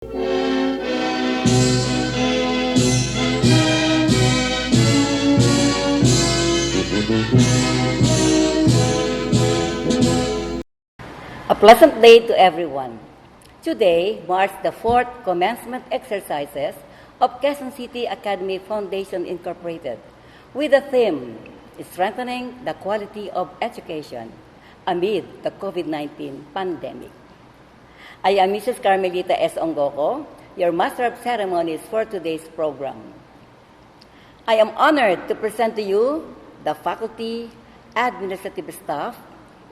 A pleasant day to everyone. Today marks the fourth commencement exercises of Quezon City Academy Foundation Incorporated with the theme, Strengthening the Quality of Education amid the COVID-19 pandemic. I am Mrs. Carmelita S. Ongoko, your Master of Ceremonies for today's program. I am honored to present to you the faculty, administrative staff,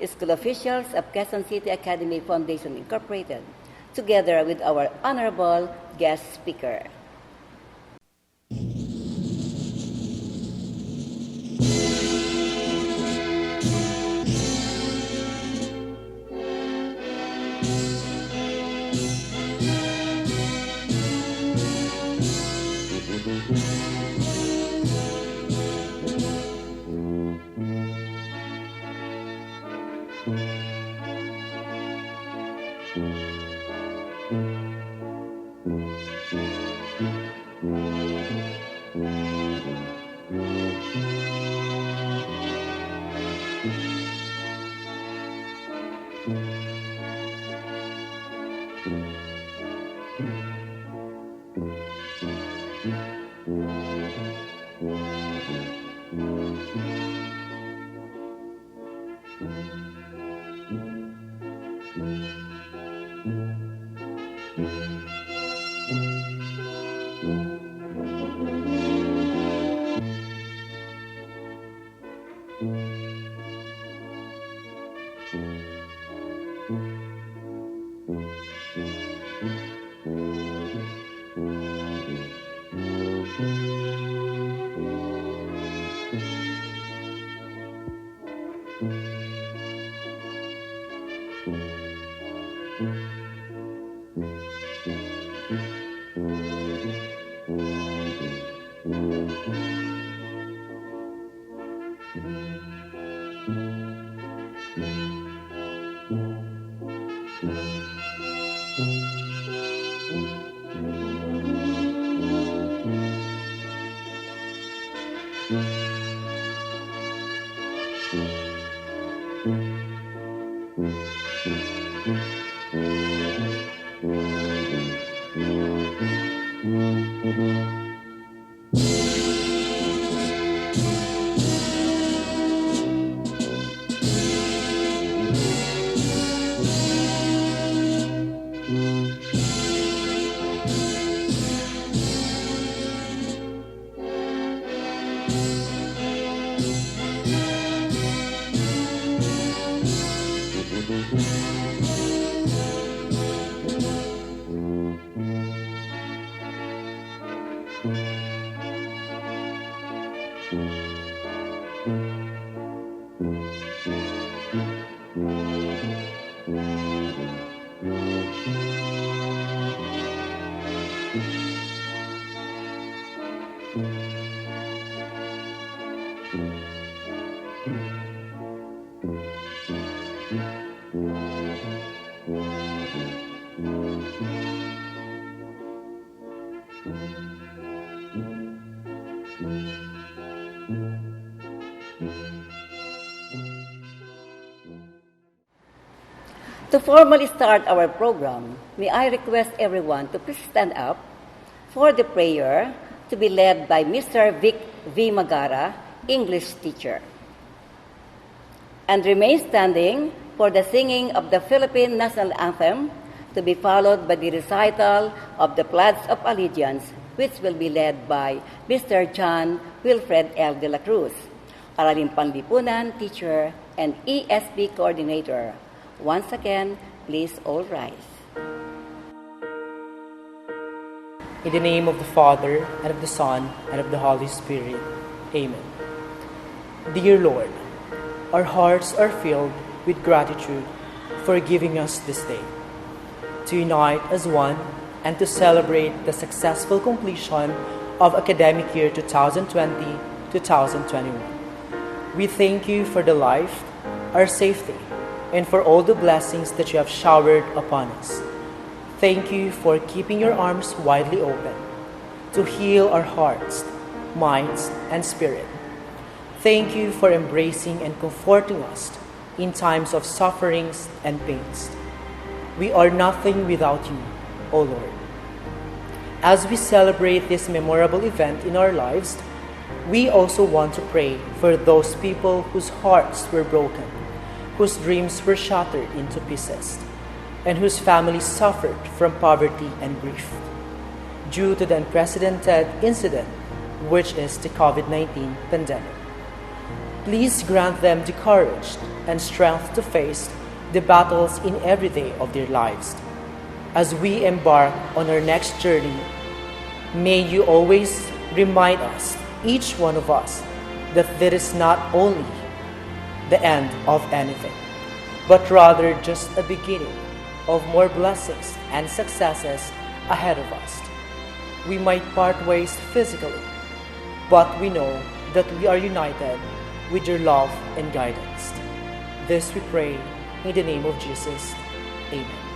school officials of Quezon City Academy Foundation Incorporated, together with our honorable guest speaker. To formally start our program, may I request everyone to please stand up for the prayer to be led by Mr. Vic V. Magara, English teacher, and remain standing for the singing of the Philippine National Anthem, to be followed by the recital of the Pledge of Allegiance, which will be led by Mr. John Wilfred L. de la Cruz, Araling Panlipunan teacher and ESB coordinator. Once again, please all rise. In the name of the Father, and of the Son, and of the Holy Spirit. Amen. Dear Lord, our hearts are filled with gratitude for giving us this day, to unite as one and to celebrate the successful completion of academic year 2020-2021. We thank you for the life, our safety, and for all the blessings that you have showered upon us. Thank you for keeping your arms widely open to heal our hearts, minds, and spirit. Thank you for embracing and comforting us in times of sufferings and pains. We are nothing without you, O Lord. As we celebrate this memorable event in our lives, we also want to pray for those people whose hearts were broken, whose dreams were shattered into pieces, and whose families suffered from poverty and grief due to the unprecedented incident, which is the COVID-19 pandemic. Please grant them the courage and strength to face the battles in every day of their lives. As we embark on our next journey, may you always remind us, each one of us, that there is not only the end of anything, but rather just a beginning of more blessings and successes ahead of us. We might part ways physically, but we know that we are united with your love and guidance. This we pray in the name of Jesus. Amen.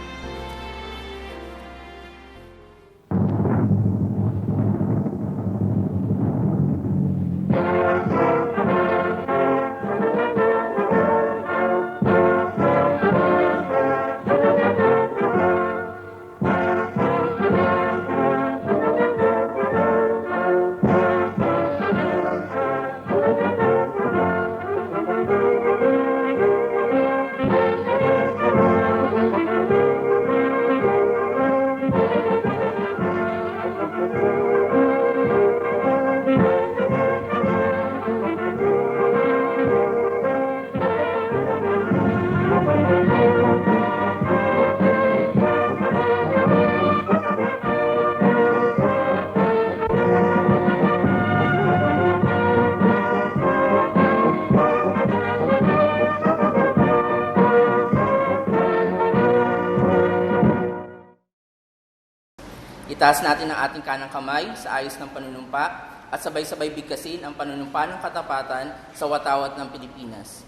Itaas natin ang ating kanang kamay sa ayos ng panunumpa at sabay-sabay bigkasin ang panunumpa ng katapatan sa watawat ng Pilipinas.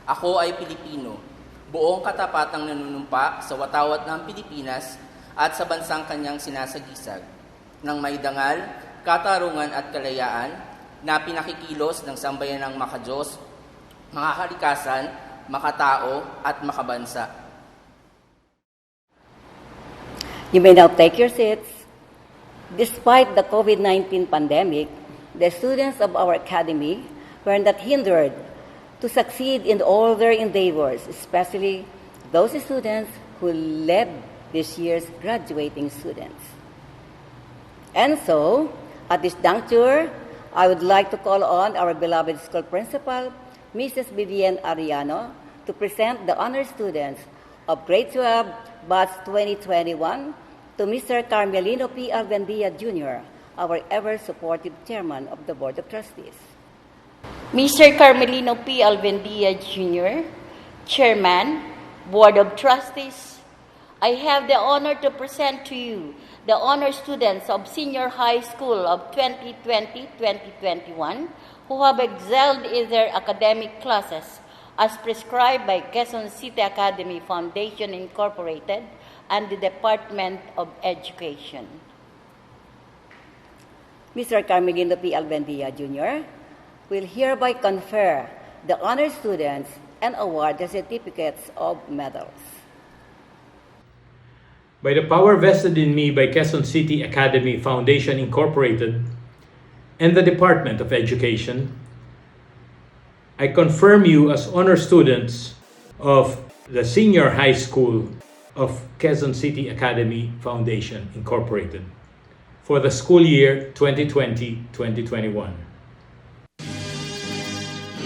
Ako ay Pilipino, buong katapatang nanunumpa sa watawat ng Pilipinas at sa bansang kanyang sinasagisag, ng may dangal, katarungan at kalayaan na pinakikilos ng sambayanang makadiyos, makakalikasan, makatao at makabansa. You may now take your seats. Despite the COVID-19 pandemic, the students of our academy were not hindered to succeed in all their endeavors, especially those students who led this year's graduating students. And so, at this juncture, I would like to call on our beloved school principal, Mrs. Vivian Ariano, to present the honor students of grade 12, batch 2021, to Mr. Carmelino P. Alvendia Jr., our ever-supportive chairman of the Board of Trustees. Mr. Carmelino P. Alvendia Jr., Chairman, Board of Trustees, I have the honor to present to you the honor students of Senior High School of 2020-2021 who have excelled in their academic classes as prescribed by Quezon City Academy Foundation Incorporated and the Department of Education. Mr. Carmelino P. Alvendia Jr. will hereby confer the honor students and award the certificates of medals. By the power vested in me by Quezon City Academy Foundation Incorporated and the Department of Education, I confirm you as honor students of the Senior High School of Quezon City Academy Foundation Incorporated for the school year 2020-2021.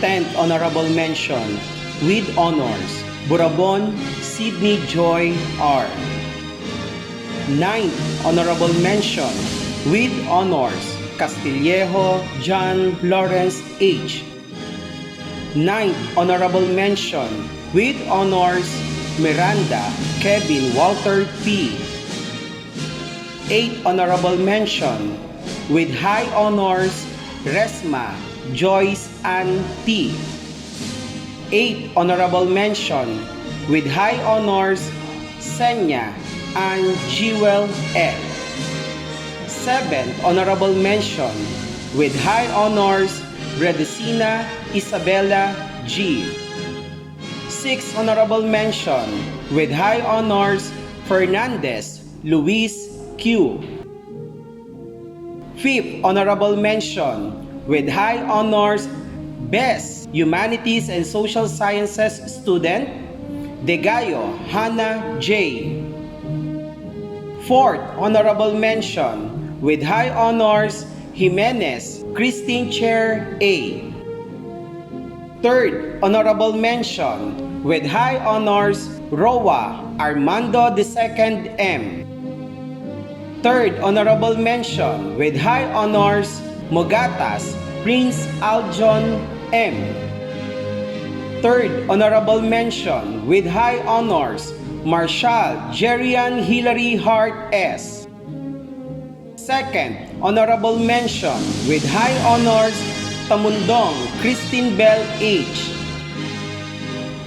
10th Honorable Mention with Honors, Burabon Sydney Joy R. 9th Honorable Mention with Honors, Castillejo John Lawrence H. 9th Honorable Mention with Honors, Miranda Kevin Walter P. 8th Honorable Mention with High Honors, Resma Joyce Ann T. 8th Honorable Mention with High Honors, Senya and Jewel L. 7th honorable mention with high honors, Redesina Isabella G. 6th honorable mention with high honors, Fernandez Luis Q. 5th honorable mention with high honors, Best Humanities and Social Sciences student, Degayo Hannah J. 4th honorable mention with high honors, Jimenez Christine Chair A. 3rd honorable mention with high honors, Roa Armando II M. 3rd honorable mention with high honors, Mogatas Prince Aljon M. 3rd honorable mention with high honors, Marshal Jerian Hilary Hart S. 2nd honorable mention with high honors, Tamundong Christine Bell H.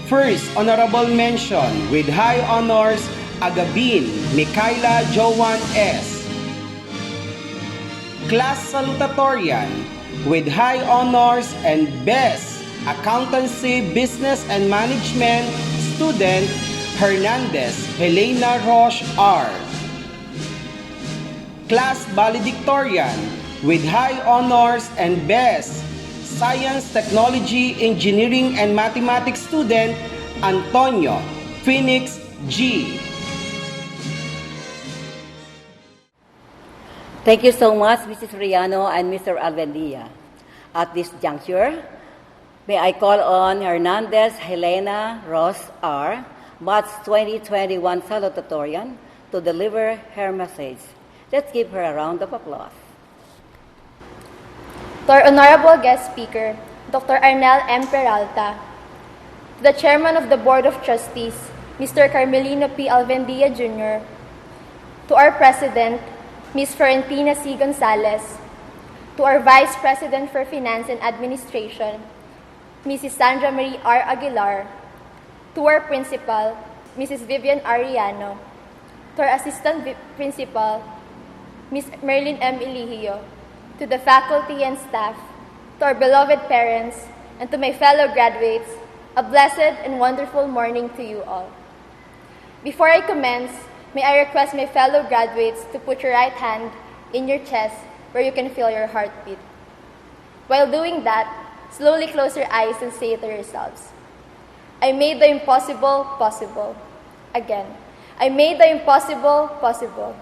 1st honorable mention with high honors, Agabin Micaela Joan S. Class salutatorian with high honors and Best Accountancy, Business and Management student, Hernandez Helena Roche R. Class valedictorian with high honors and Best Science, Technology, Engineering and Mathematics student, Antonio Phoenix G. Thank you so much, Mrs. Riano and Mr. Alvendia. At this juncture, may I call on Hernandez Helena Ross R., Batch 2021 salutatorian, to deliver her message. Let's give her a round of applause. To our honorable guest speaker, Dr. Arnel M. Peralta, to the Chairman of the Board of Trustees, Mr. Carmelino P. Alvendia Jr., to our President, Ms. Florentina C. Gonzalez, to our Vice President for Finance and Administration, Mrs. Sandra Marie R. Aguilar, to our Principal, Mrs. Vivian Ariano, to our Assistant Principal, Ms. Merlin M. Eligio, to the faculty and staff, to our beloved parents, and to my fellow graduates, a blessed and wonderful morning to you all. Before I commence, may I request my fellow graduates to put your right hand in your chest where you can feel your heartbeat. While doing that, slowly close your eyes and say to yourselves, I made the impossible possible. Again, I made the impossible possible.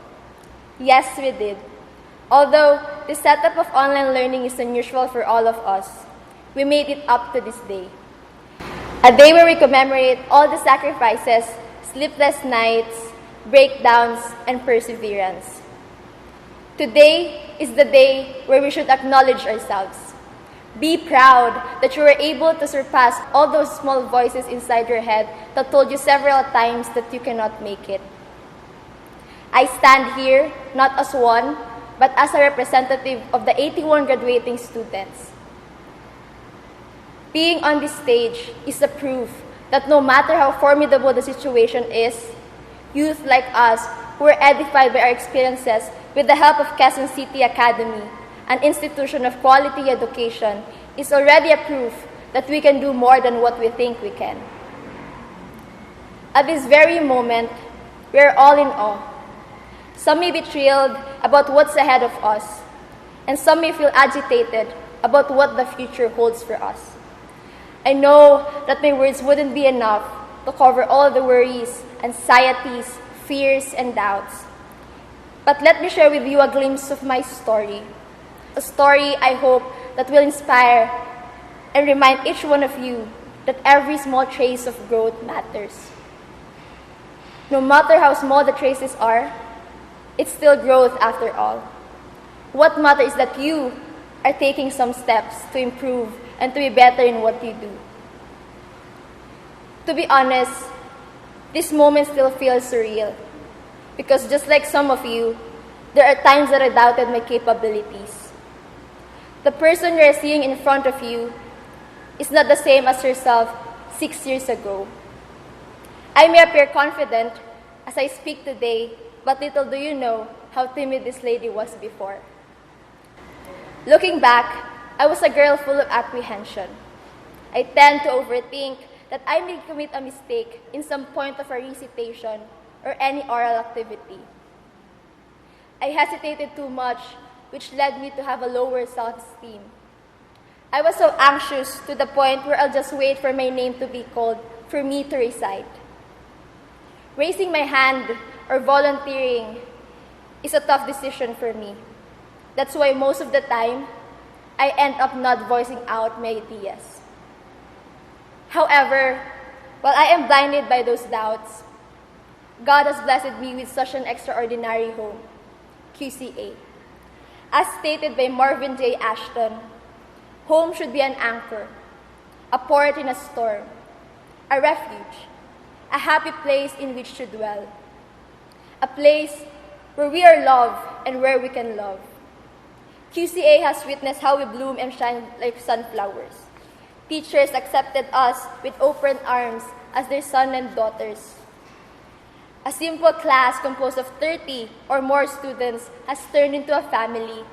Yes, we did. Although the setup of online learning is unusual for all of us, we made it up to this day. A day where we commemorate all the sacrifices, sleepless nights, breakdowns, and perseverance. Today is the day where we should acknowledge ourselves. Be proud that you were able to surpass all those small voices inside your head that told you several times that you cannot make it. I stand here not as one, but as a representative of the 81 graduating students. Being on this stage is a proof that no matter how formidable the situation is, youth like us who are edified by our experiences with the help of Quezon City Academy, an institution of quality education, is already a proof that we can do more than what we think we can. At this very moment, we are all in awe. Some may be thrilled about what's ahead of us, and some may feel agitated about what the future holds for us. I know that my words wouldn't be enough to cover all the worries, anxieties, fears, and doubts. But let me share with you a glimpse of my story. A story I hope that will inspire and remind each one of you that every small trace of growth matters. No matter how small the traces are, it's still growth after all. What matters is that you are taking some steps to improve and to be better in what you do. To be honest, this moment still feels surreal because just like some of you, there are times that I doubted my capabilities. The person you are seeing in front of you is not the same as yourself 6 years ago. I may appear confident, as I speak today, but little do you know how timid this lady was before. Looking back, I was a girl full of apprehension. I tend to overthink that I may commit a mistake in some point of a recitation or any oral activity. I hesitated too much, which led me to have a lower self-esteem. I was so anxious to the point where I'll just wait for my name to be called for me to recite. Raising my hand or volunteering is a tough decision for me. That's why most of the time, I end up not voicing out my ideas. However, while I am blinded by those doubts, God has blessed me with such an extraordinary home, QCA. As stated by Marvin J. Ashton, home should be an anchor, a port in a storm, a refuge, a happy place in which to dwell, a place where we are loved and where we can love. QCA has witnessed how we bloom and shine like sunflowers. Teachers accepted us with open arms as their sons and daughters. A simple class composed of 30 or more students has turned into a family.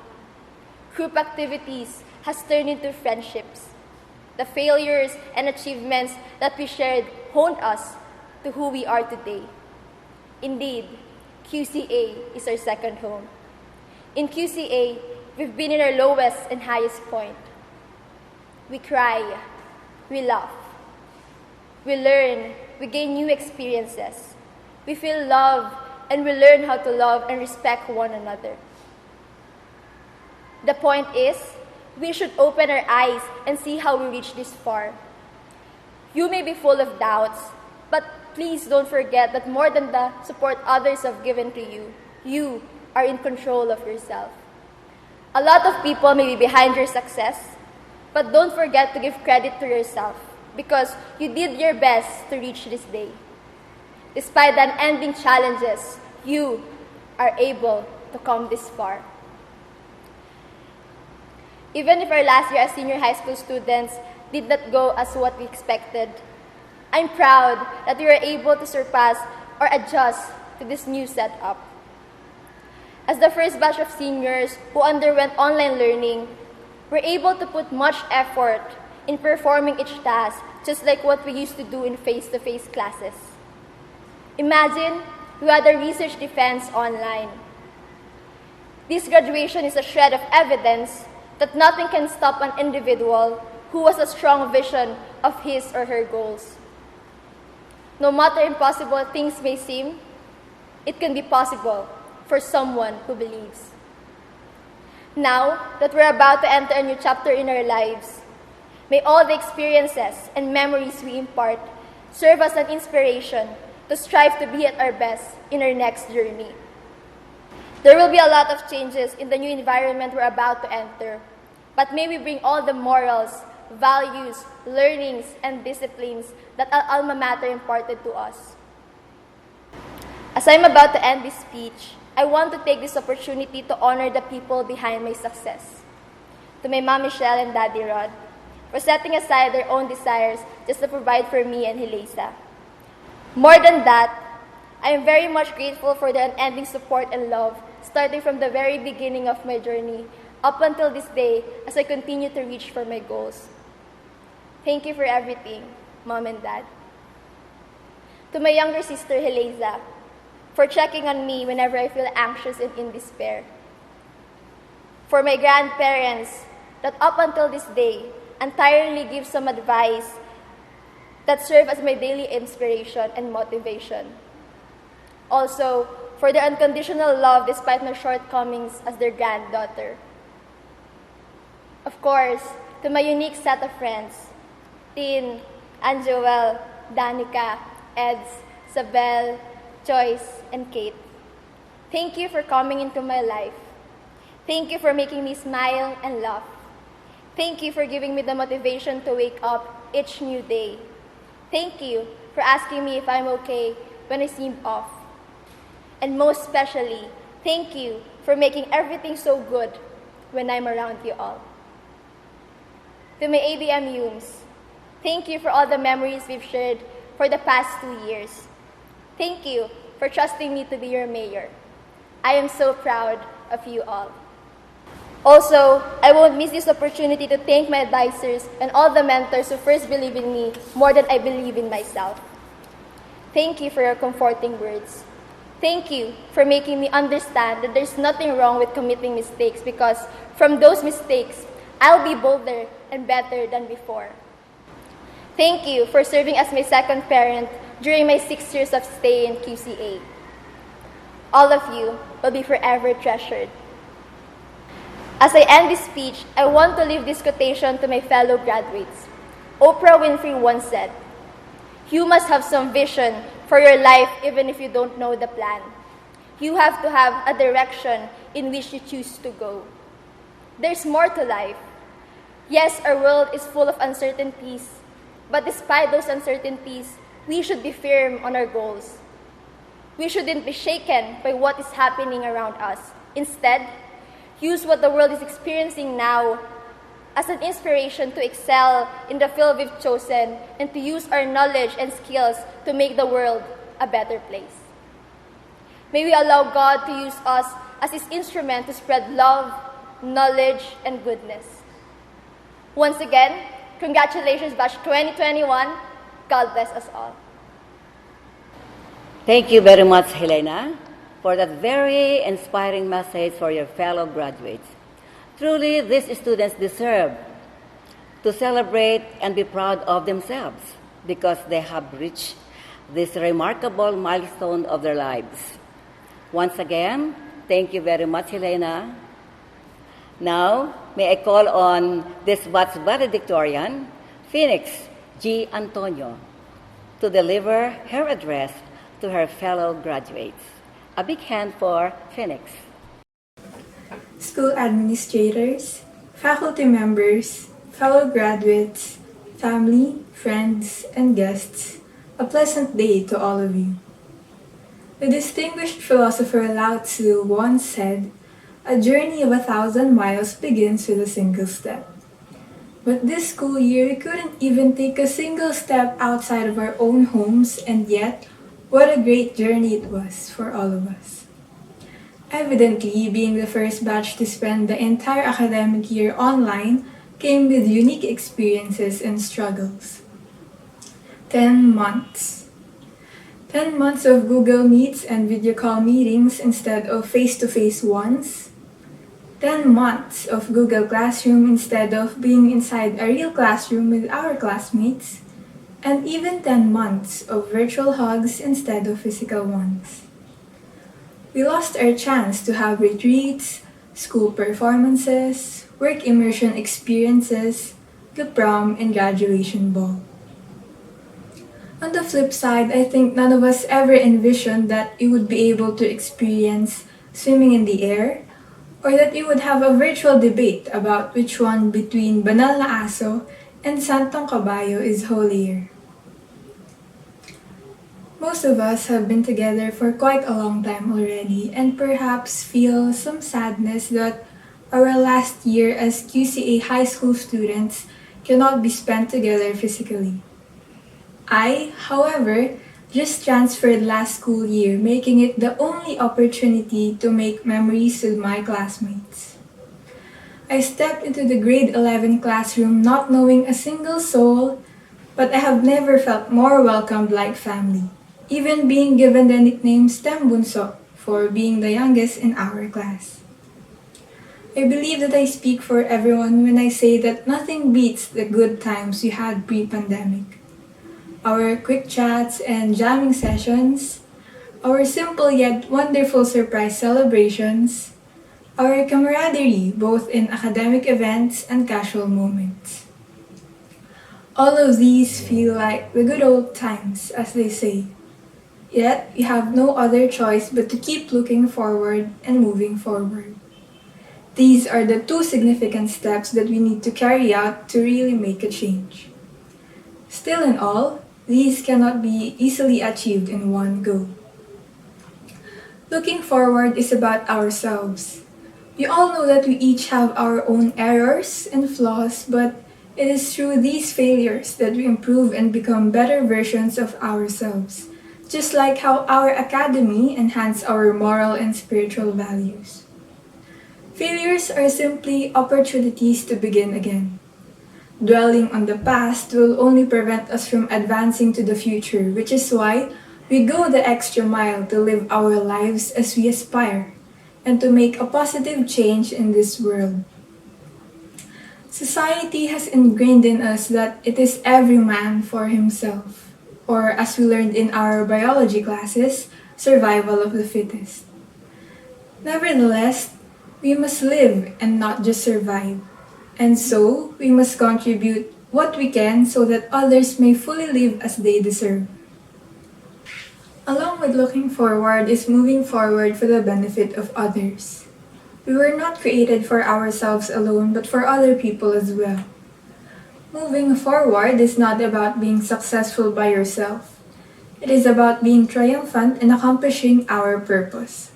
Group activities has turned into friendships. The failures and achievements that we shared honed us to who we are today. Indeed, QCA is our second home. In QCA, we've been in our lowest and highest point. We cry, we laugh, we learn, we gain new experiences. We feel love, and we learn how to love and respect one another. The point is, we should open our eyes and see how we reach this far. You may be full of doubts, but please don't forget that more than the support others have given to you, you are in control of yourself. A lot of people may be behind your success, but don't forget to give credit to yourself because you did your best to reach this day. Despite the unending challenges, you are able to come this far. Even if our last year as senior high school students did not go as what we expected, I'm proud that we were able to surpass or adjust to this new setup. As the first batch of seniors who underwent online learning, we're able to put much effort in performing each task, just like what we used to do in face-to-face classes. Imagine we had a research defense online. This graduation is a shred of evidence that nothing can stop an individual who has a strong vision of his or her goals. No matter impossible things may seem, it can be possible for someone who believes. Now that we're about to enter a new chapter in our lives, may all the experiences and memories we impart serve as an inspiration to strive to be at our best in our next journey. There will be a lot of changes in the new environment we're about to enter, but may we bring all the morals, values, learnings, and disciplines that our alma mater imparted to us. As I'm about to end this speech, I want to take this opportunity to honor the people behind my success. To my Mom Michelle and Daddy Rod, for setting aside their own desires just to provide for me and Hilesa. More than that, I am very much grateful for the unending support and love starting from the very beginning of my journey up until this day as I continue to reach for my goals. Thank you for everything, Mom and Dad. To my younger sister, Hilesa, for checking on me whenever I feel anxious and in despair. For my grandparents that up until this day entirely give some advice that serve as my daily inspiration and motivation. Also, for their unconditional love despite my shortcomings as their granddaughter. Of course, to my unique set of friends, Tin, Anjoel, Danica, Eds, Sabel, Joyce, and Kate. Thank you for coming into my life. Thank you for making me smile and laugh. Thank you for giving me the motivation to wake up each new day. Thank you for asking me if I'm okay when I seem off. And most especially, thank you for making everything so good when I'm around you all. To my ABM Yumes, thank you for all the memories we've shared for the past 2 years. Thank you for trusting me to be your mayor. I am so proud of you all. Also, I won't miss this opportunity to thank my advisors and all the mentors who first believed in me more than I believe in myself. Thank you for your comforting words. Thank you for making me understand that there's nothing wrong with committing mistakes, because from those mistakes, I'll be bolder and better than before. Thank you for serving as my second parent during my 6 years of stay in QCA. All of you will be forever treasured. As I end this speech, I want to leave this quotation to my fellow graduates. Oprah Winfrey once said, "You must have some vision for your life even if you don't know the plan. You have to have a direction in which you choose to go." There's more to life. Yes, our world is full of uncertainties, but despite those uncertainties, we should be firm on our goals. We shouldn't be shaken by what is happening around us. Instead, use what the world is experiencing now as an inspiration to excel in the field we've chosen and to use our knowledge and skills to make the world a better place. May we allow God to use us as His instrument to spread love, knowledge, and goodness. Once again, congratulations, Batch 2021. God bless us all. Thank you very much, Helena, for that very inspiring message for your fellow graduates. Truly, these students deserve to celebrate and be proud of themselves because they have reached this remarkable milestone of their lives. Once again, thank you very much, Helena. Now, may I call on this batch valedictorian, Phoenix G. Antonio, to deliver her address to her fellow graduates. A big hand for Phoenix. School administrators, faculty members, fellow graduates, family, friends, and guests, a pleasant day to all of you. The distinguished philosopher Lao Tzu once said, "A journey of 1,000 miles begins with a single step." But this school year, we couldn't even take a single step outside of our own homes, and yet, what a great journey it was for all of us. Evidently, being the first batch to spend the entire academic year online came with unique experiences and struggles. 10 months. 10 months of Google Meets and video call meetings instead of face-to-face ones. 10 months of Google Classroom instead of being inside a real classroom with our classmates. And even 10 months of virtual hugs instead of physical ones. We lost our chance to have retreats, school performances, work immersion experiences, the prom, and graduation ball. On the flip side, I think none of us ever envisioned that we would be able to experience swimming in the air, or that we would have a virtual debate about which one between Banal na Aso and Santong Caballo is holier. Most of us have been together for quite a long time already and perhaps feel some sadness that our last year as QCA high school students cannot be spent together physically. I, however, just transferred last school year, making it the only opportunity to make memories with my classmates. I stepped into the grade 11 classroom not knowing a single soul, but I have never felt more welcomed like family. Even being given the nickname STEM Bunso for being the youngest in our class. I believe that I speak for everyone when I say that nothing beats the good times we had pre-pandemic. Our quick chats and jamming sessions, our simple yet wonderful surprise celebrations, our camaraderie both in academic events and casual moments. All of these feel like the good old times, as they say. Yet, we have no other choice but to keep looking forward and moving forward. These are the two significant steps that we need to carry out to really make a change. Still in all, these cannot be easily achieved in one go. Looking forward is about ourselves. We all know that we each have our own errors and flaws, but it is through these failures that we improve and become better versions of ourselves. just like how our academy enhance our moral and spiritual values. Failures are simply opportunities to begin again. Dwelling on the past will only prevent us from advancing to the future, which is why we go the extra mile to live our lives as we aspire and to make a positive change in this world. Society has ingrained in us that it is every man for himself, or as we learned in our biology classes, survival of the fittest. Nevertheless, we must live and not just survive. And so, we must contribute what we can so that others may fully live as they deserve. Along with looking forward is moving forward for the benefit of others. We were not created for ourselves alone, but for other people as well. Moving forward is not about being successful by yourself. It is about being triumphant in accomplishing our purpose.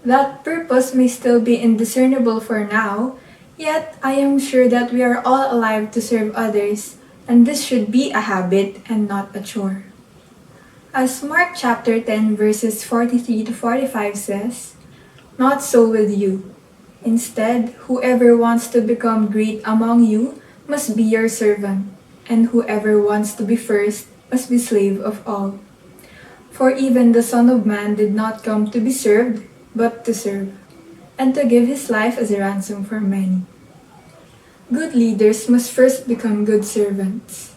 That purpose may still be indiscernible for now, yet I am sure that we are all alive to serve others, and this should be a habit and not a chore. As Mark chapter 10 verses 43 to 45 says, "Not so with you. Instead, whoever wants to become great among you must be your servant, and whoever wants to be first must be slave of all. For even the Son of Man did not come to be served, but to serve, and to give his life as a ransom for many." Good leaders must first become good servants.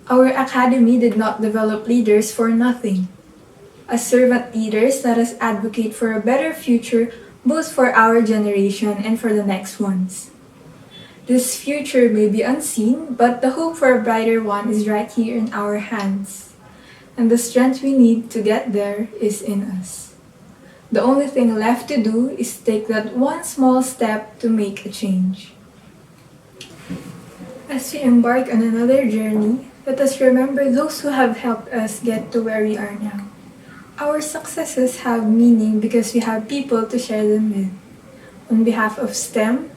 Our academy did not develop leaders for nothing. As servant leaders, let us advocate for a better future both for our generation and for the next ones. This future may be unseen, but the hope for a brighter one is right here in our hands. And the strength we need to get there is in us. The only thing left to do is take that one small step to make a change. As we embark on another journey, let us remember those who have helped us get to where we are now. Our successes have meaning because we have people to share them with. On behalf of STEM,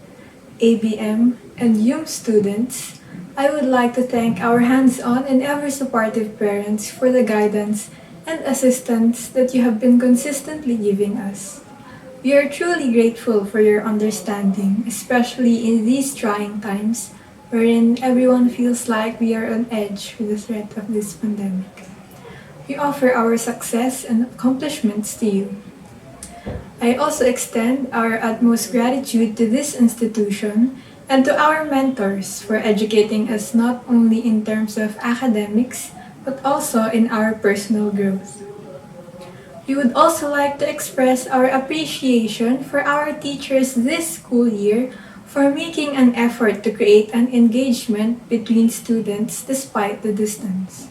ABM, and YUM students, I would like to thank our hands-on and ever-supportive parents for the guidance and assistance that you have been consistently giving us. We are truly grateful for your understanding, especially in these trying times wherein everyone feels like we are on edge with the threat of this pandemic. We offer our success and accomplishments to you. I also extend our utmost gratitude to this institution and to our mentors for educating us not only in terms of academics, but also in our personal growth. We would also like to express our appreciation for our teachers this school year for making an effort to create an engagement between students despite the distance.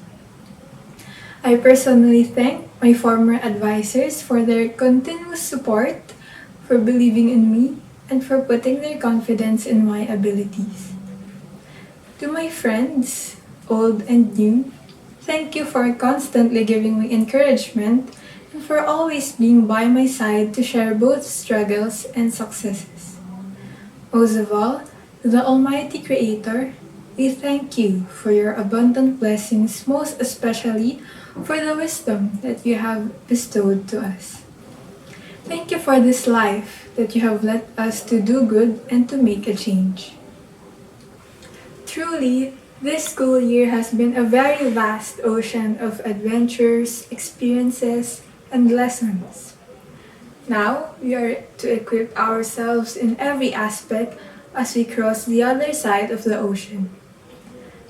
I personally thank my former advisors for their continuous support, for believing in me, and for putting their confidence in my abilities. To my friends, old and new, thank you for constantly giving me encouragement and for always being by my side to share both struggles and successes. Most of all, to the Almighty Creator, we thank you for your abundant blessings, most especially for the wisdom that you have bestowed to us. Thank you for this life that you have led us to do good and to make a change. Truly, this school year has been a very vast ocean of adventures, experiences, and lessons. Now, we are to equip ourselves in every aspect as we cross the other side of the ocean.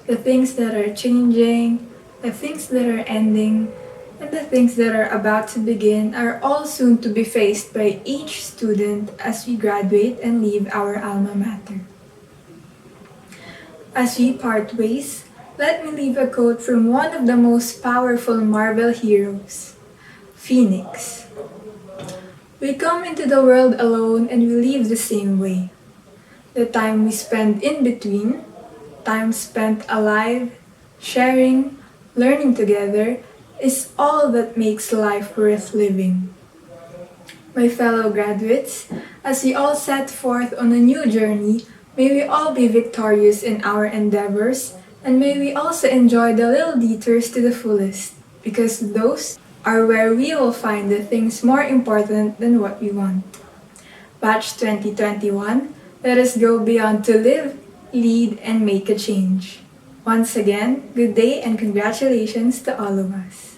The things that are changing, the things that are ending, and the things that are about to begin are all soon to be faced by each student as we graduate and leave our alma mater. As we part ways, let me leave a quote from one of the most powerful Marvel heroes, Phoenix. "We come into the world alone and we leave the same way. The time we spend in between, time spent alive, sharing, learning together, is all that makes life worth living." My fellow graduates, as we all set forth on a new journey, may we all be victorious in our endeavors, and may we also enjoy the little detours to the fullest, because those are where we will find the things more important than what we want. Batch 2021, let us go beyond to live, lead, and make a change. Once again, good day and congratulations to all of us.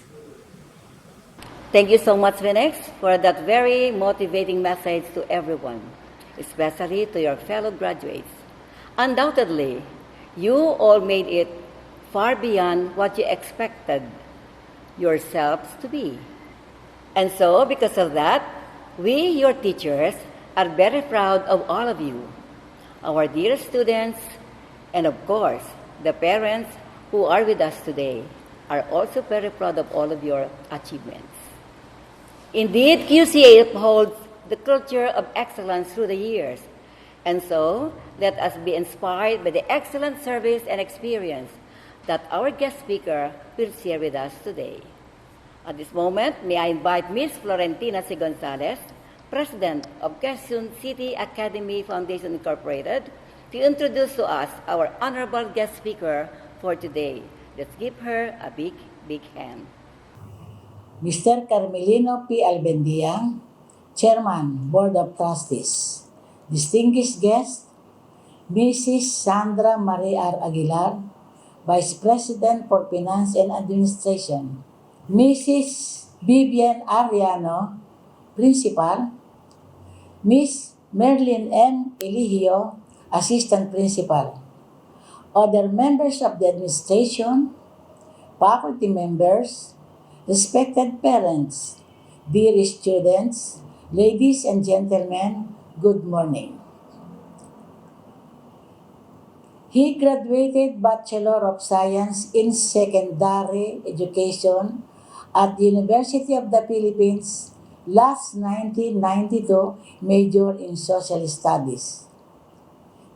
Thank you so much, Vinex, for that very motivating message to everyone, especially to your fellow graduates. Undoubtedly, you all made it far beyond what you expected yourselves to be. And so, because of that, we, your teachers, are very proud of all of you, our dear students, and of course, the parents who are with us today are also very proud of all of your achievements. Indeed, QCA upholds the culture of excellence through the years, and so let us be inspired by the excellent service and experience that our guest speaker will share with us today. At this moment, may I invite Ms. Florentina C. Gonzalez, President of Quezon City Academy Foundation Incorporated, to introduce to us our honorable guest speaker for today. Let's give her a big, big hand. Mr. Carmelino P. Albendia, Chairman, Board of Trustees. Distinguished guests, Mrs. Sandra Marie R. Aguilar, Vice President for Finance and Administration. Mrs. Vivian Ariano, Principal. Ms. Merlin M. Eligio, Assistant Principal. Other members of the administration, faculty members, respected parents, dear students, ladies and gentlemen, good morning. He graduated Bachelor of Science in Secondary Education at the University of the Philippines last 1992, major in Social Studies.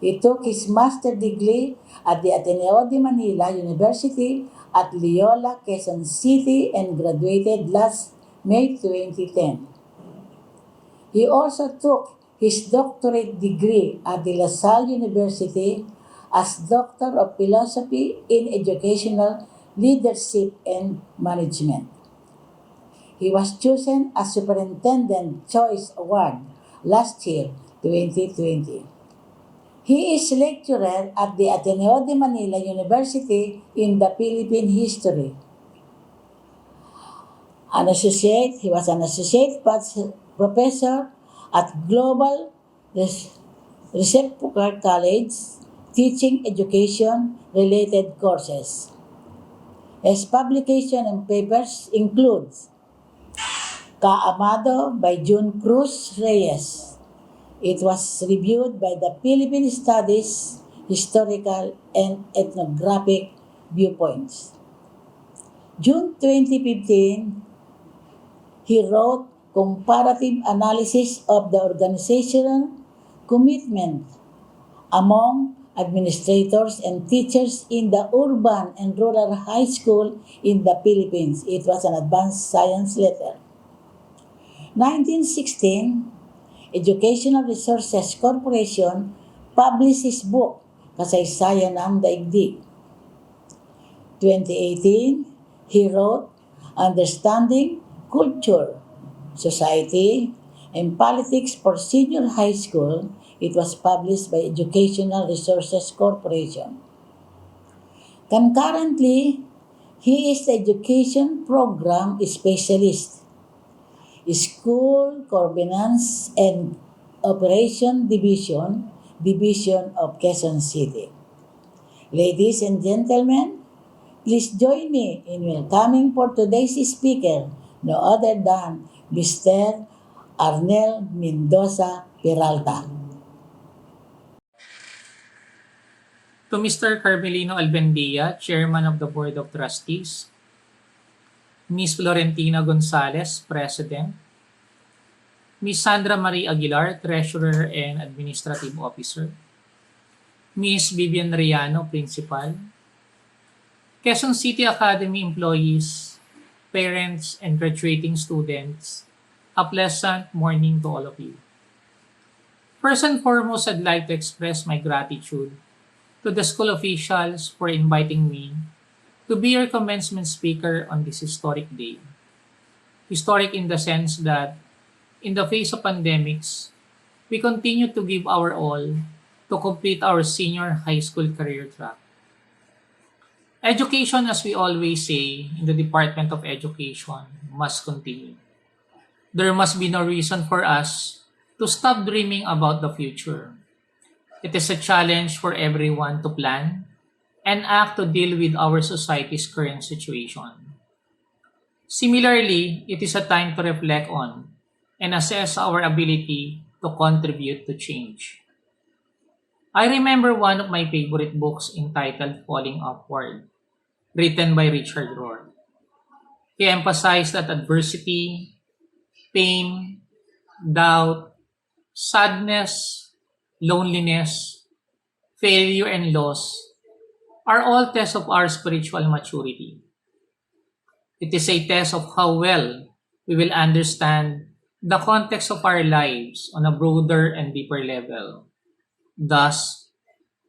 He took his master's degree at the Ateneo de Manila University at Loyola, Quezon City and graduated last May 2010. He also took his doctorate degree at the La Salle University as Doctor of Philosophy in Educational Leadership and Management. He was chosen as Superintendent Choice Award last year, 2020. He is lecturer at the Ateneo de Manila University in the Philippine History. He was an associate professor at Global Reciprocal College, teaching education-related courses. His publication and papers include Kaamado by June Cruz Reyes. It was reviewed by the Philippine Studies, Historical and Ethnographic Viewpoints. June 2015, he wrote Comparative Analysis of the Organizational Commitment among Administrators and Teachers in the Urban and Rural High School in the Philippines. It was an advanced science letter. 1916, Educational Resources Corporation published his book, Kasaysayan ng Daigdig. 2018, he wrote Understanding Culture, Society, and Politics for Senior High School. It was published by Educational Resources Corporation. Concurrently, he is the Education Program Specialist, School Governance and Operation Division of Quezon City. Ladies and gentlemen, please join me in welcoming for today's speaker, no other than Mr. Arnel Mendoza Peralta. To Mr. Carmelino Albendia, Chairman of the Board of Trustees, Ms. Florentina Gonzalez, President, Ms. Sandra Marie Aguilar, Treasurer and Administrative Officer, Ms. Vivian Riano, Principal, Quezon City Academy employees, parents, and graduating students, a pleasant morning to all of you. First and foremost, I'd like to express my gratitude to the school officials for inviting me to be your commencement speaker on this historic day. Historic in the sense that in the face of pandemics, we continue to give our all to complete our senior high school career track. Education, as we always say in the Department of Education, must continue. There must be no reason for us to stop dreaming about the future. It is a challenge for everyone to plan and act to deal with our society's current situation. Similarly, it is a time to reflect on and assess our ability to contribute to change. I remember one of my favorite books entitled Falling Upward, written by Richard Rohr. He emphasized that adversity, pain, doubt, sadness, loneliness, failure, and loss are all tests of our spiritual maturity. It is a test of how well we will understand the context of our lives on a broader and deeper level. Thus,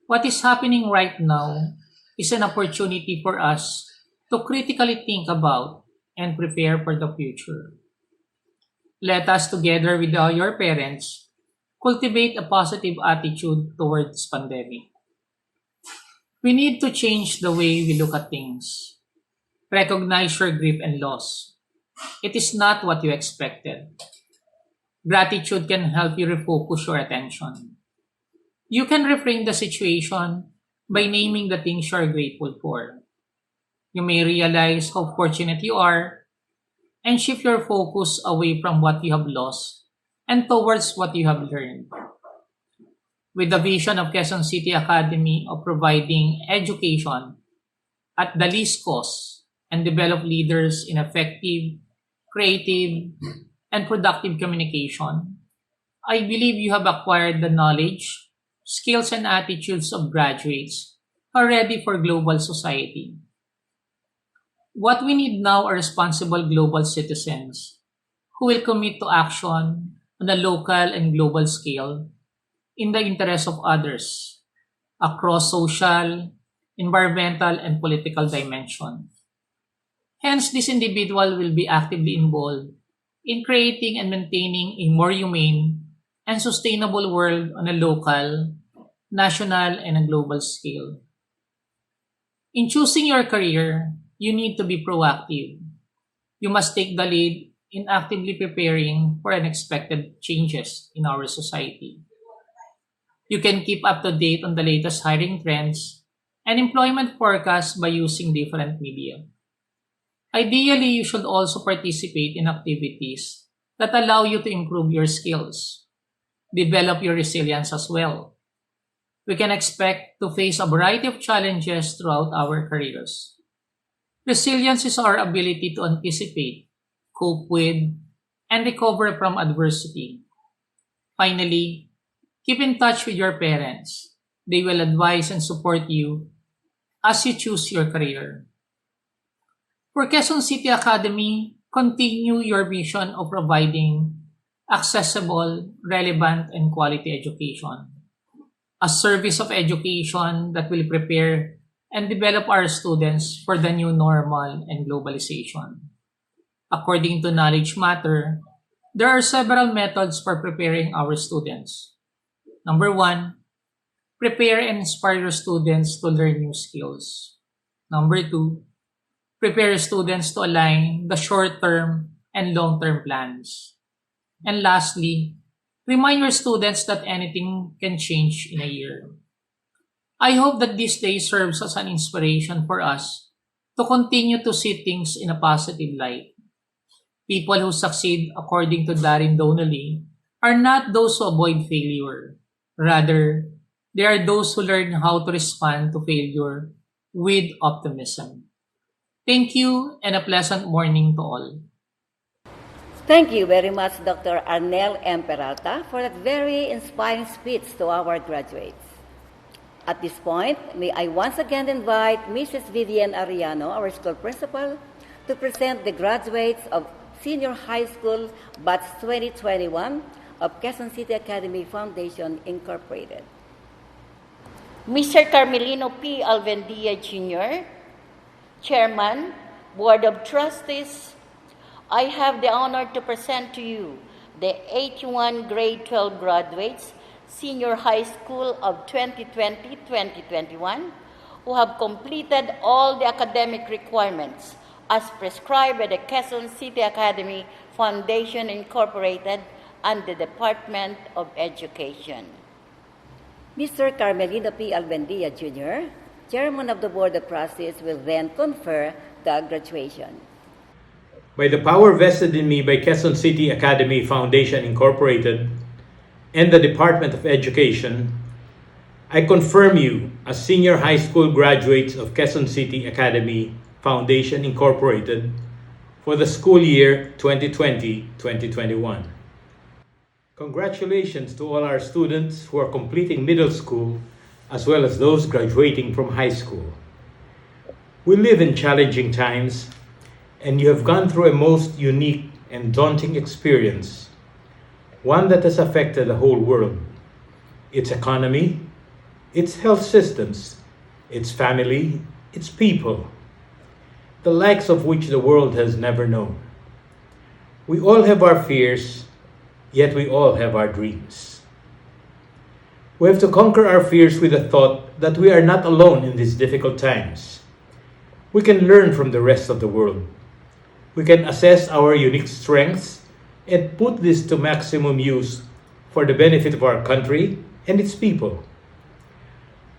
what is happening right now is an opportunity for us to critically think about and prepare for the future. Let us, together with your parents, cultivate a positive attitude towards pandemic. We need to change the way we look at things. Recognize your grief and loss. It is not what you expected. Gratitude can help you refocus your attention. You can reframe the situation by naming the things you are grateful for. You may realize how fortunate you are and shift your focus away from what you have lost and towards what you have learned. With the vision of Quezon City Academy of providing education at the least cost and develop leaders in effective, creative, and productive communication, I believe you have acquired the knowledge, skills, and attitudes of graduates who are ready for global society. What we need now are responsible global citizens who will commit to action on a local and global scale in the interest of others across social, environmental, and political dimension. Hence, this individual will be actively involved in creating and maintaining a more humane and sustainable world on a local, national, and a global scale. In choosing your career, you need to be proactive. You must take the lead in actively preparing for unexpected changes in our society. You can keep up to date on the latest hiring trends and employment forecasts by using different media. Ideally, you should also participate in activities that allow you to improve your skills, develop your resilience as well. We can expect to face a variety of challenges throughout our careers. Resilience is our ability to anticipate, cope with, and recover from adversity. Finally, keep in touch with your parents. They will advise and support you as you choose your career. For Quezon City Academy, continue your mission of providing accessible, relevant, and quality education. A service of education that will prepare and develop our students for the new normal and globalization. According to Knowledge Matter, there are several methods for preparing our students. Number 1, prepare and inspire your students to learn new skills. Number 2, prepare students to align the short-term and long-term plans. And lastly, remind your students that anything can change in a year. I hope that this day serves as an inspiration for us to continue to see things in a positive light. People who succeed, according to Darren Donnelly, are not those who avoid failure. Rather, they are those who learn how to respond to failure with optimism. Thank you and a pleasant morning to all. Thank you very much, Dr. Arnel M. Peralta, for that very inspiring speech to our graduates. At this point, may I once again invite Mrs. Vivian Ariano, our school principal, to present the graduates of Senior High School Batch 2021 of Quezon City Academy Foundation, Incorporated. Mr. Carmelino P. Alvendia Jr., Chairman, Board of Trustees I have the honor to present to you the 81 grade 12 graduates, senior high school of 2020-2021, who have completed all the academic requirements as prescribed by the Quezon City Academy Foundation Incorporated and the Department of Education. Mr. Carmelino P. Albendia Jr., Chairman of the Board of Trustees, will then confer the graduation. By the power vested in me by Quezon City Academy Foundation Incorporated and the Department of Education, I confirm you as senior high school graduates of Quezon City Academy Foundation Incorporated for the school year 2020-2021. Congratulations to all our students who are completing middle school as well as those graduating from high school. We live in challenging times, and you have gone through a most unique and daunting experience, one that has affected the whole world, its economy, its health systems, its family, its people, the likes of which the world has never known. We all have our fears, yet we all have our dreams. We have to conquer our fears with the thought that we are not alone in these difficult times. We can learn from the rest of the world. We can assess our unique strengths and put this to maximum use for the benefit of our country and its people.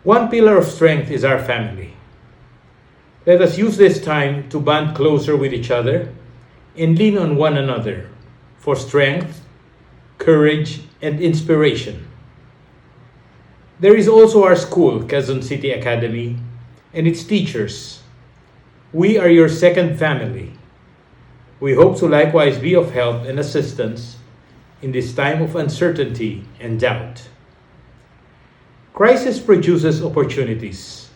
One pillar of strength is our family. Let us use this time to bond closer with each other and lean on one another for strength, courage, and inspiration. There is also our school, Quezon City Academy, and its teachers. We are your second family. We hope to likewise be of help and assistance in this time of uncertainty and doubt. Crisis produces opportunities.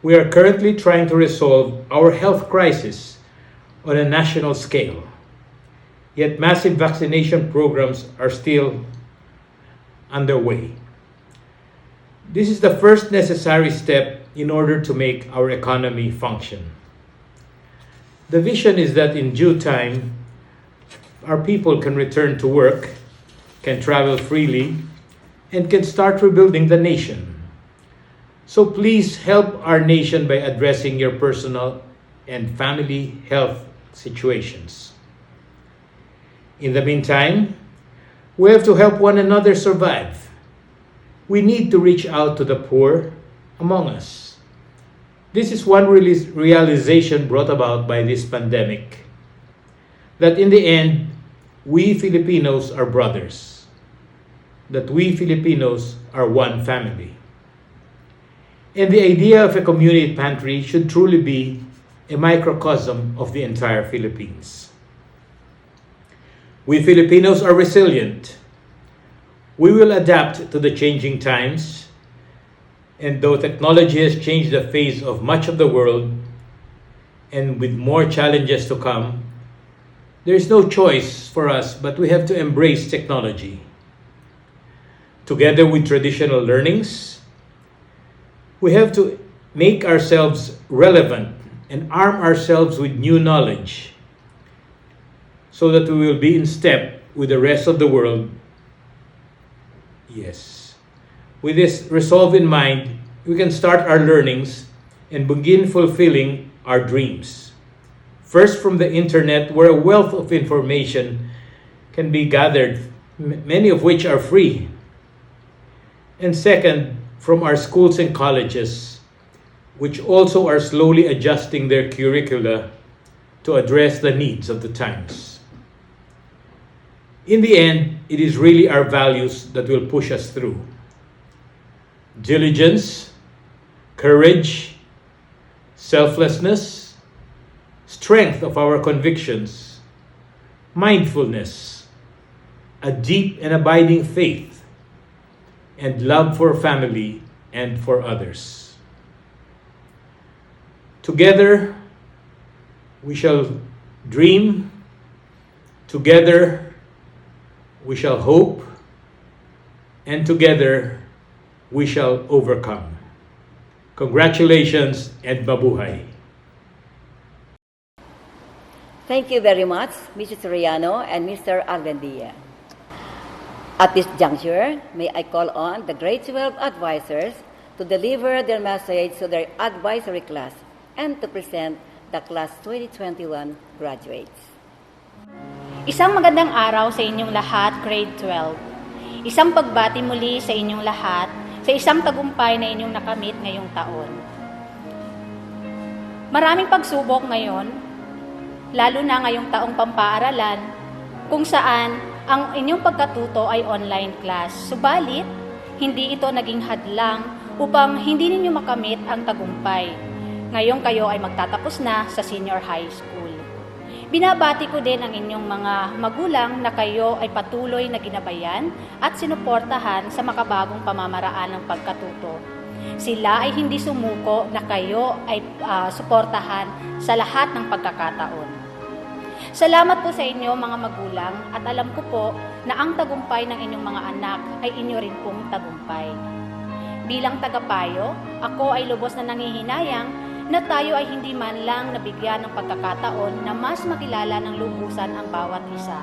We are currently trying to resolve our health crisis on a national scale. Yet massive vaccination programs are still underway. This is the first necessary step in order to make our economy function. The vision is that in due time, our people can return to work, can travel freely, and can start rebuilding the nation. So please help our nation by addressing your personal and family health situations. In the meantime, we have to help one another survive. We need to reach out to the poor among us. This is one realization brought about by this pandemic, that in the end, we Filipinos are brothers, that we Filipinos are one family. And the idea of a community pantry should truly be a microcosm of the entire Philippines. We Filipinos are resilient. We will adapt to the changing times, and though technology has changed the face of much of the world, and with more challenges to come, there is no choice for us, but we have to embrace technology. Together with traditional learnings, we have to make ourselves relevant and arm ourselves with new knowledge so that we will be in step with the rest of the world. Yes. With this resolve in mind, we can start our learnings and begin fulfilling our dreams. First, from the internet, where a wealth of information can be gathered, many of which are free. And second, from our schools and colleges, which also are slowly adjusting their curricula to address the needs of the times. In the end, it is really our values that will push us through. Diligence, courage, selflessness, strength of our convictions, mindfulness, a deep and abiding faith, and love for family and for others. Together, we shall dream. Together, we shall hope. And together, we shall overcome. Congratulations and mabuhay. Thank you very much, Mrs. Soriano and Mr. Alvendia. At this juncture, may I call on the grade 12 advisors to deliver their message to their advisory class and to present the class 2021 graduates. Isang magandang araw sa inyong lahat, grade 12. Isang pagbati muli sa inyong lahat sa isang tagumpay na inyong nakamit ngayong taon. Maraming pagsubok ngayon, lalo na ngayong taong pampaaralan, kung saan ang inyong pagkatuto ay online class. Subalit, hindi ito naging hadlang upang hindi ninyo makamit ang tagumpay. Ngayon kayo ay magtatapos na sa senior high school. Binabati ko din ang inyong mga magulang na kayo ay patuloy na ginabayan at sinuportahan sa makabagong pamamaraan ng pagkatuto. Sila ay hindi sumuko na kayo ay suportahan sa lahat ng pagkakataon. Salamat po sa inyo mga magulang at alam ko po na ang tagumpay ng inyong mga anak ay inyo rin pong tagumpay. Bilang tagapayo, ako ay lubos na nangihinayang na tayo ay hindi man lang nabigyan ng pagkakataon na mas makilala ng lubusan ang bawat isa.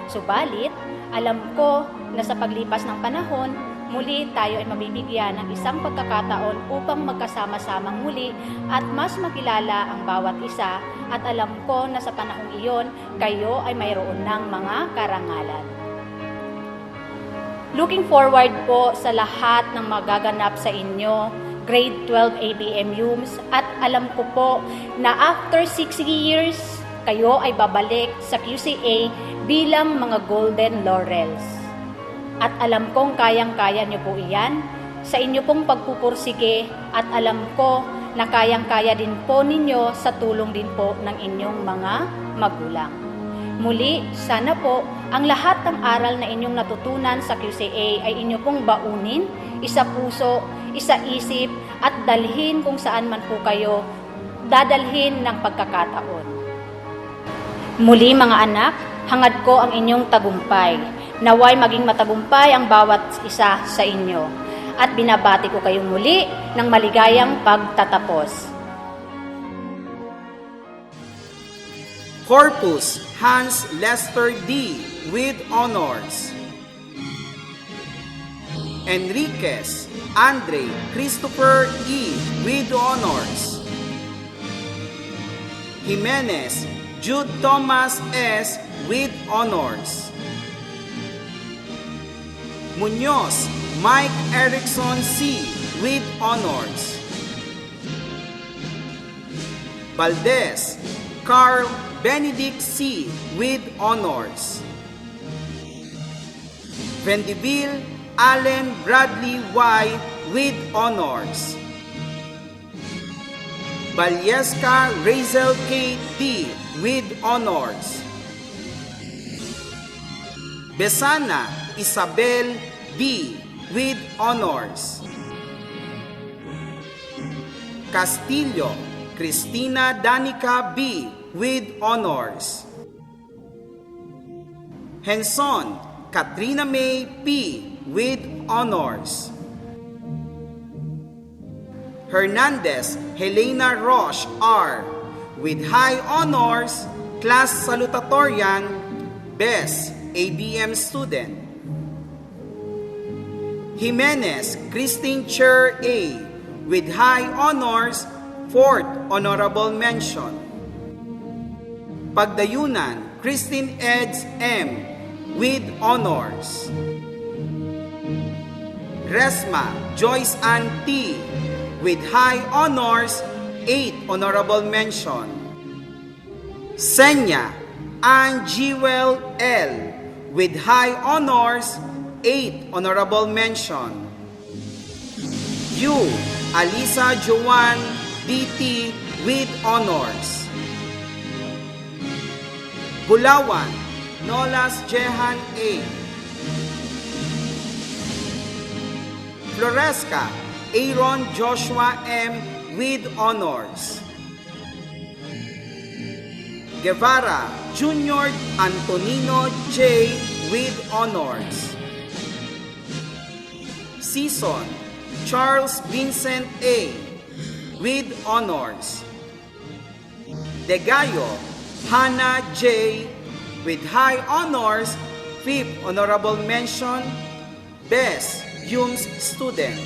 Subalit, alam ko na sa paglipas ng panahon, muli tayo ay mabibigyan ng isang pagkakataon upang magkasama-samang muli at mas makilala ang bawat isa at alam ko na sa panahong iyon, kayo ay mayroon ng mga karangalan. Looking forward po sa lahat ng magaganap sa inyo, grade 12 ABMUs, at alam ko po na after 6 years, kayo ay babalik sa QCA bilang mga golden laurels. At alam kong kayang-kaya niyo po iyan sa inyo pong pagpupursige at alam ko na kayang-kaya din po ninyo sa tulong din po ng inyong mga magulang. Muli, sana po ang lahat ng aral na inyong natutunan sa QCA ay inyo pong baunin, isa puso, isa isip at dalhin kung saan man po kayo dadalhin ng pagkakataon. Muli mga anak, hangad ko ang inyong tagumpay. Naway maging matagumpay ang bawat isa sa inyo. At binabati ko kayong muli ng maligayang pagtatapos. Corpus Hans Lester D. with honors. Enriquez Andre Christopher E. with honors. Jimenez Jude Thomas S. with honors. Muñoz Mike Erickson C. with honors. Valdez Carl Benedict C. with honors. Vendiville Allen Bradley Y. with honors. Valleska Razel K. D. with honors. Besana Isabel B. with honors. Castillo Cristina Danica B. with honors. Henson Katrina May P. with honors. Hernandez Helena Roche R. with high honors, class salutatorian, best ABM student. Jimenez Christine Chair A. with high honors, 4th honorable mention. Pagdayunan Christine Eds M. with honors. Resma Joyce Ann T. with high honors, 8th honorable mention. Senya Ann Jewel L. with high honors, 8th honorable mention. Yu Alisa Joanne D.T. with honors. Bulawan Nolas Jehan A. Floresca Aaron Joshua M. with honors. Guevara Junior Antonino J. with honors. Season Charles Vincent A. with honors. De Gallo Hannah J. with high honors, 5th honorable mention, Best Humes Student.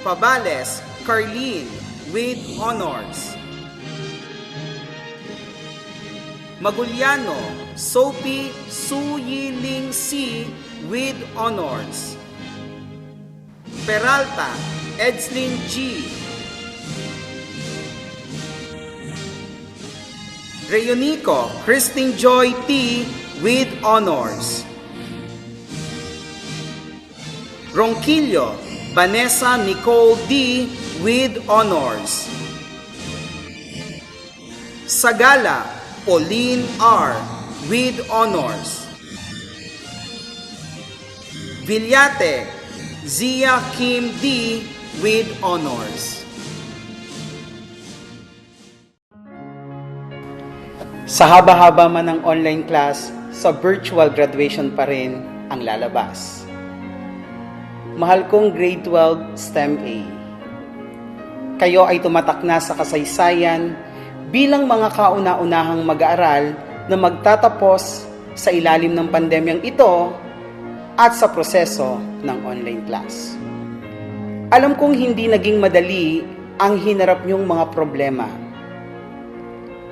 Pabales Carlene with honors. Maguliano Sophie Suyiling C with honors. Peralta Edslin G. Reyonico Christine Joy T with honors. Ronquillo Vanessa Nicole D with honors. Sagala Pauline R with honors. Villate Zia Kim D with honors. Sa haba-haba man ng online class, sa virtual graduation pa rin ang lalabas. Mahal kong grade 12 STEM A. Kayo ay tumatak na sa kasaysayan bilang mga kauna-unahang mag-aaral na magtatapos sa ilalim ng pandemyang ito at sa proseso ng online class. Alam kong hindi naging madali ang hinarap niyong mga problema.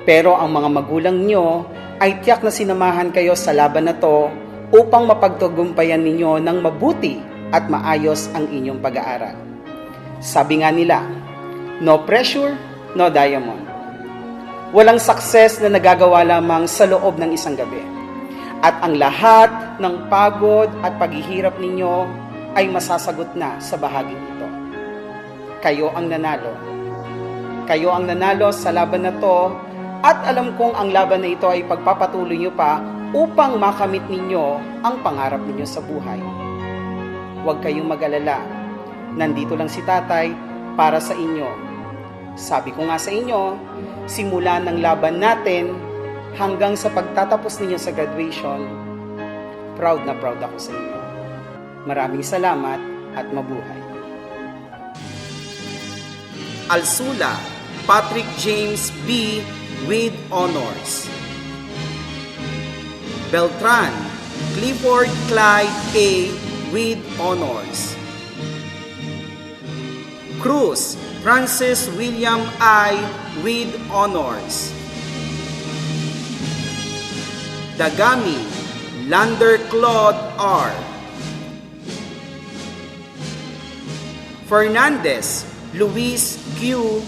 Pero ang mga magulang niyo ay tiyak na sinamahan kayo sa laban na to upang mapagtagumpayan ninyo ng mabuti at maayos ang inyong pag-aaral. Sabi nga nila, no pressure, no diamond. Walang success na nagagawa lamang sa loob ng isang gabi. At ang lahat ng pagod at paghihirap ninyo ay masasagot na sa bahaging ito. Kayo ang nanalo. Kayo ang nanalo sa laban na to at alam kong ang laban na ito ay pagpapatuloy nyo pa upang makamit ninyo ang pangarap ninyo sa buhay. Huwag kayong mag-alala. Nandito lang si Tatay para sa inyo. Sabi ko nga sa inyo, simula ng laban natin hanggang sa pagtatapos ninyo sa graduation, proud na proud ako sa inyo. Maraming salamat at mabuhay. Alsula, Patrick James B. with honors. Beltran, Clifford Clyde A. with honors. Cruz, Francis William I. with honors. Dagami, Lander Claude R. Fernandez, Luis Q.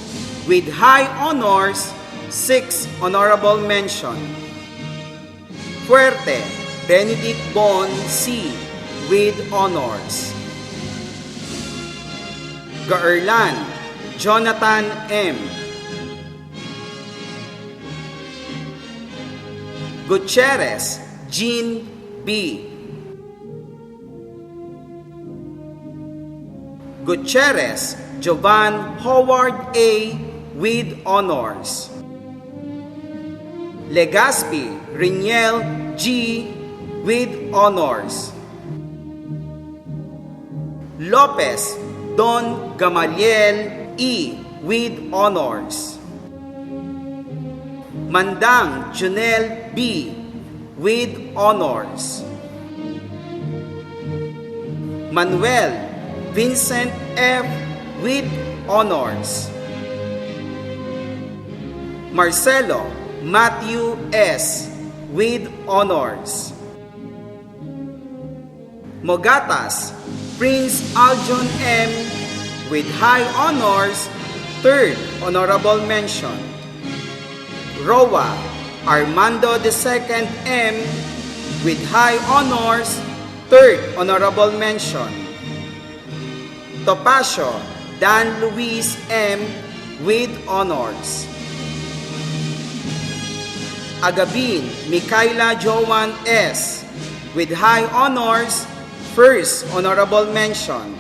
with high honors, 6th honorable mention. Fuerte, Benedict Bon C. with honors. Gaerlan, Jonathan M. Gutierrez, Jean B. Gutierrez, Jovan Howard A. with honors. Legaspi, Riniel G. with honors. Lopez, Don Gamaliel E. with honors. Mandang Junel B. with honors. Manuel Vincent F. with honors. Marcelo Matthew S. with honors. Mogatas Prince Aljon M. with high honors, 3rd honorable mention. Roa Armando II M. with high honors, 3rd honorable mention. Topacio Dan Luis M. with honors. Agabin Micaela Joan S. with high honors, 1st honorable mention.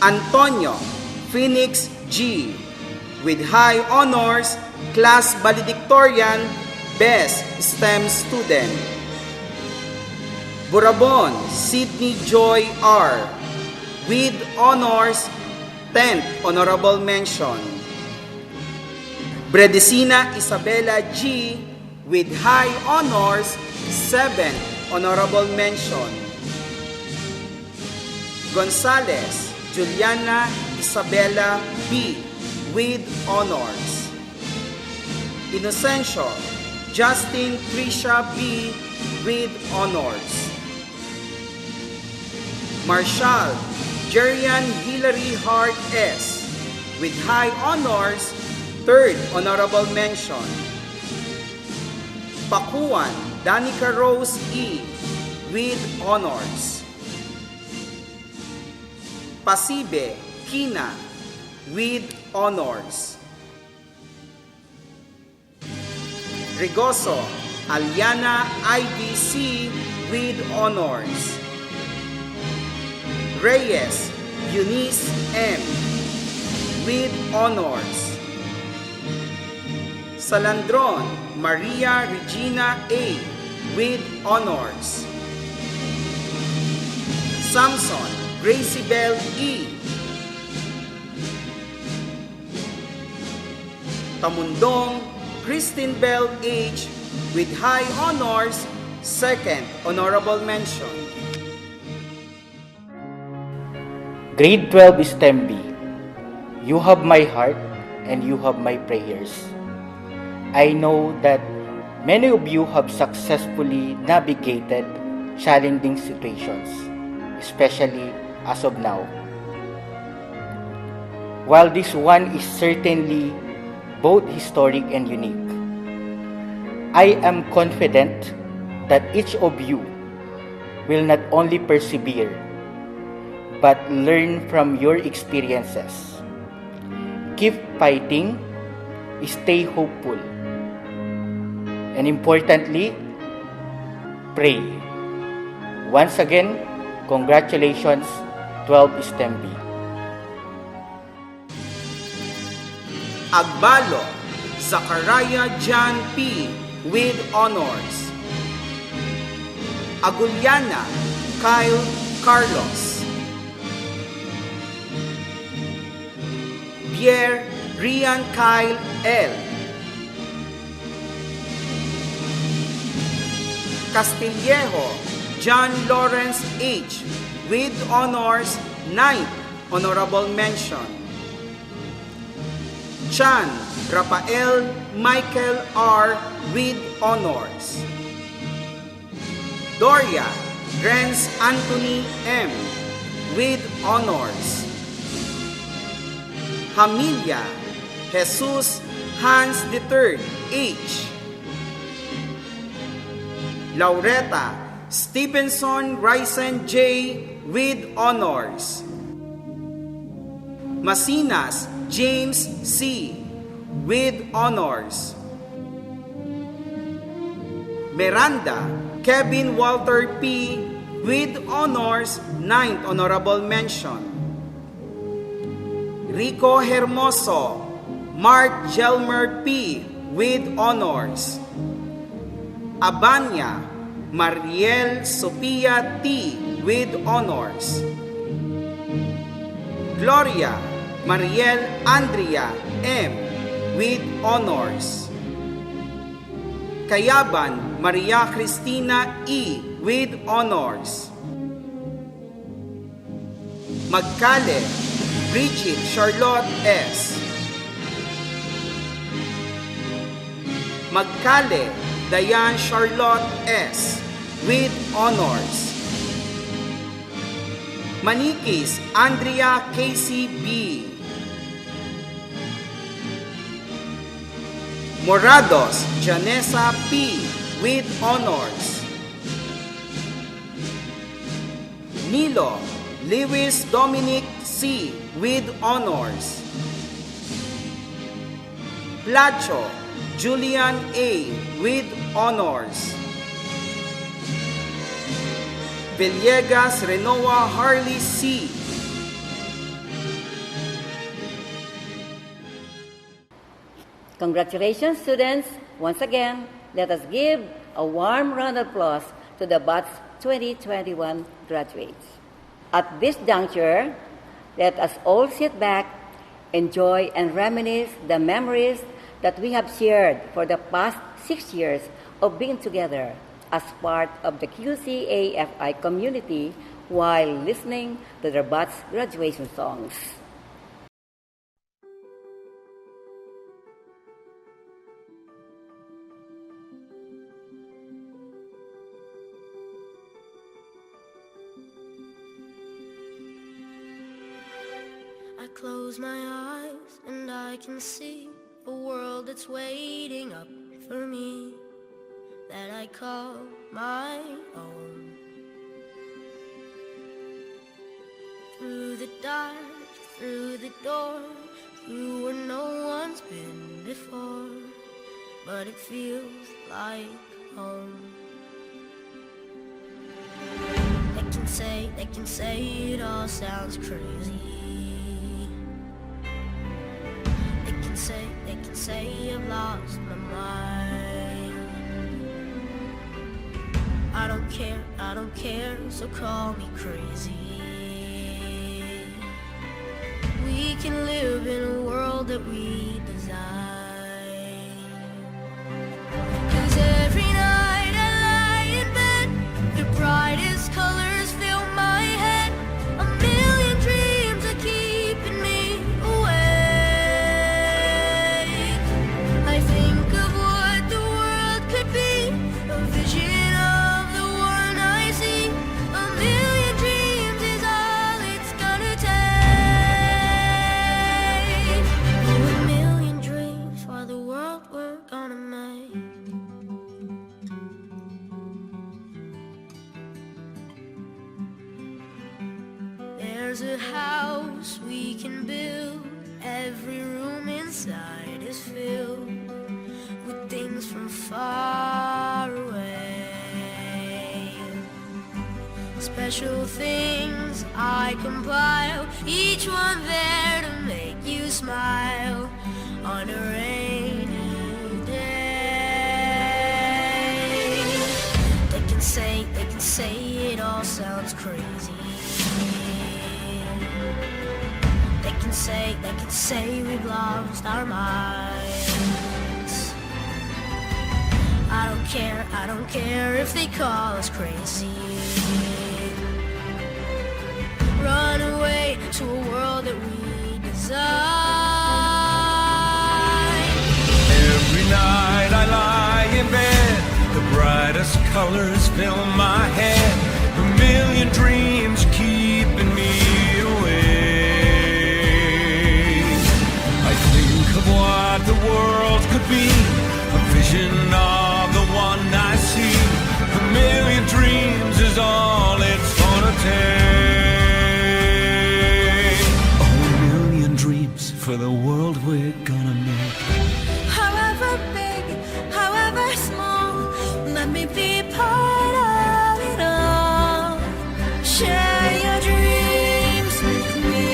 Antonio Phoenix G. with high honors, class valedictorian, best STEM student. Burabon Sydney Joy R. with honors, 10th honorable mention. Bredecina Isabella G. with high honors, 7th honorable mention. Gonzales Juliana Isabella B. with honors. Inocencio Justin Trisha B. with honors. Marshall Jerian Hilary Hart S. with high honors, 3rd honorable mention. Pakuan Danica Rose E. with honors. Pasibe Kina with honors. Rigoso Aliana IDC with honors. Reyes Eunice M. with honors. Salandron Maria Regina A. with honors. Samson Gracibel E. Tamundong Christine Bell H. with high honors, 2nd honorable mention. Grade 12 STEM B. You have my heart and you have my prayers. I know that many of you have successfully navigated challenging situations, especially as of now. While this one is certainly both historic and unique, I am confident that each of you will not only persevere, but learn from your experiences. Keep fighting, stay hopeful, and importantly, pray. Once again, congratulations, 12 STEM B. Agbalo Zachariah John P. with honors. Aguliana Kyle Carlos. Pierre Rian Kyle L. Castillejo John Lawrence H. with honors, 9th honorable mention. Chan Rafael Michael R. with honors. Doria Renz Anthony M. with honors. Hamilia Jesus Hans III H. Laureta Stevenson Ryzen J. with honors. Masinas James C. with honors. Miranda Kevin Walter P. with honors, 9th honorable mention. Rico Hermoso Mark Jelmer P. with honors. Abanya Mariel Sophia T. with honors. Gloria Mariel Andrea M. with honors. Kayaban Maria Cristina E. with honors. Magkale Bridget Charlotte S. Magkale Diane Charlotte S. with honors. Manikis Andrea Casey B. Morados Janessa P. with honors. Nilo Lewis Dominic C. with honors. Placho Julian A. with honors. Villegas Renoa Harley C. Congratulations, students. Once again, let us give a warm round of applause to the Batch 2021 graduates. At this juncture, let us all sit back, enjoy and reminisce the memories that we have shared for the past 6 years of being together as part of the QCAFI community while listening to their batch graduation songs. I close my eyes and I can see a world that's waiting up for me, that I call my own. Through the dark, through the door, through where no one's been before, but it feels like home. They can say it all sounds crazy. They can say I've lost my mind. I don't care, so call me crazy. We can live in a world that we design. 'Cause every night I lie in bed, the brightest colors fill my head. A million dreams are keeping me awake. I think of what the world could be, a vision of the one I see. A million dreams is all it's gonna take. Oh, a million dreams for the world we're gonna make. There's a house we can build. Every room inside is filled with things from far away. Special things I compile, each one there to make you smile on a rainy day. They can say it all sounds crazy. They can say we've lost our minds. I don't care if they call us crazy. Run away to a world that we design. Every night I lie in bed, the brightest colors fill my head. A million dreams keeping me awake. I think of what the world could be, a vision of the one I see. A million dreams is all it's gonna take. Oh, a million dreams for the world we're gonna make. However big, however small, let me be part of it all. Share your dreams with me.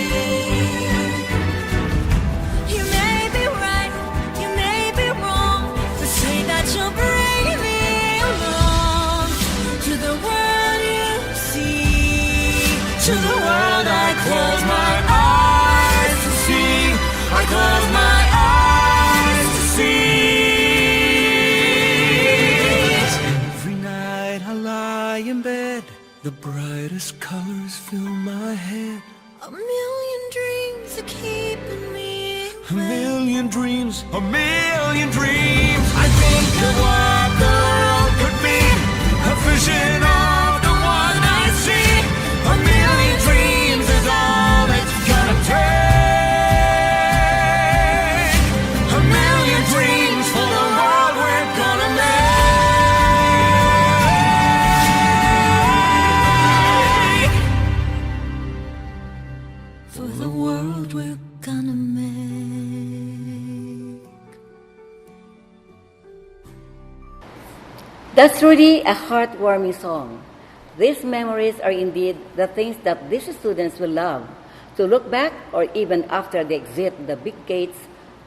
You may be right, you may be wrong, but say that you'll bring me along to the world you see, to the world I close my eyes to see. I close my eyes to see. Every night I lie in bed, the brightest colors fill my head. A million dreams are keeping me. A million dreams, a million dreams. I think of what the world could be, a vision of the one I see. A million dreams is all it's gonna take. A million dreams for the world we're gonna make. For the world we're gonna make. That's truly a heartwarming song. These memories are indeed the things that these students will love to look back or even after they exit the big gates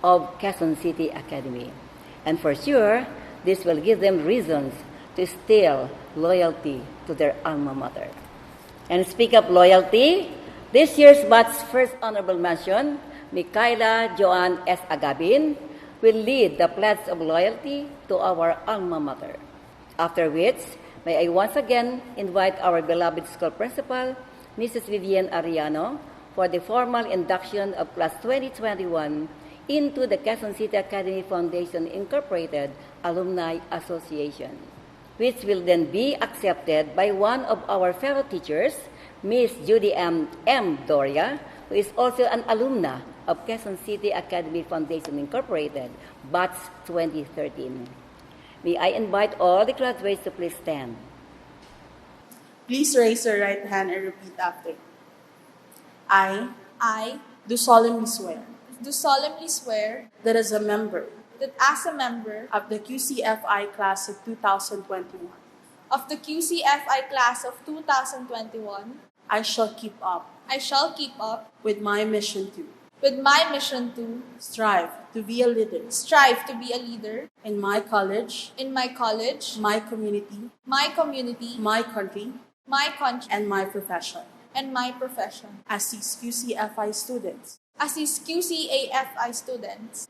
of Quezon City Academy. And for sure, this will give them reasons to instill loyalty to their alma mater. And speak of loyalty, this year's batch's first honorable mention, Micaela Joanne S. Agabin, will lead the pledge of loyalty to our alma mater. After which, may I once again invite our beloved school principal, Mrs. Vivian Ariano, for the formal induction of Class 2021 into the Quezon City Academy Foundation Incorporated Alumni Association, which will then be accepted by one of our fellow teachers, Miss Judy M. Doria, who is also an alumna of Quezon City Academy Foundation Incorporated, Batch 2013. May I invite all the graduates to please stand. Please raise your right hand and repeat after me. I do solemnly swear swear that as a member that as a member of the QCFI class of 2021, of the QCFI class of 2021, I shall keep up with my mission to strive to be a leader in my college, my community, my community, my country, my country, and my profession. As these QCAFI students,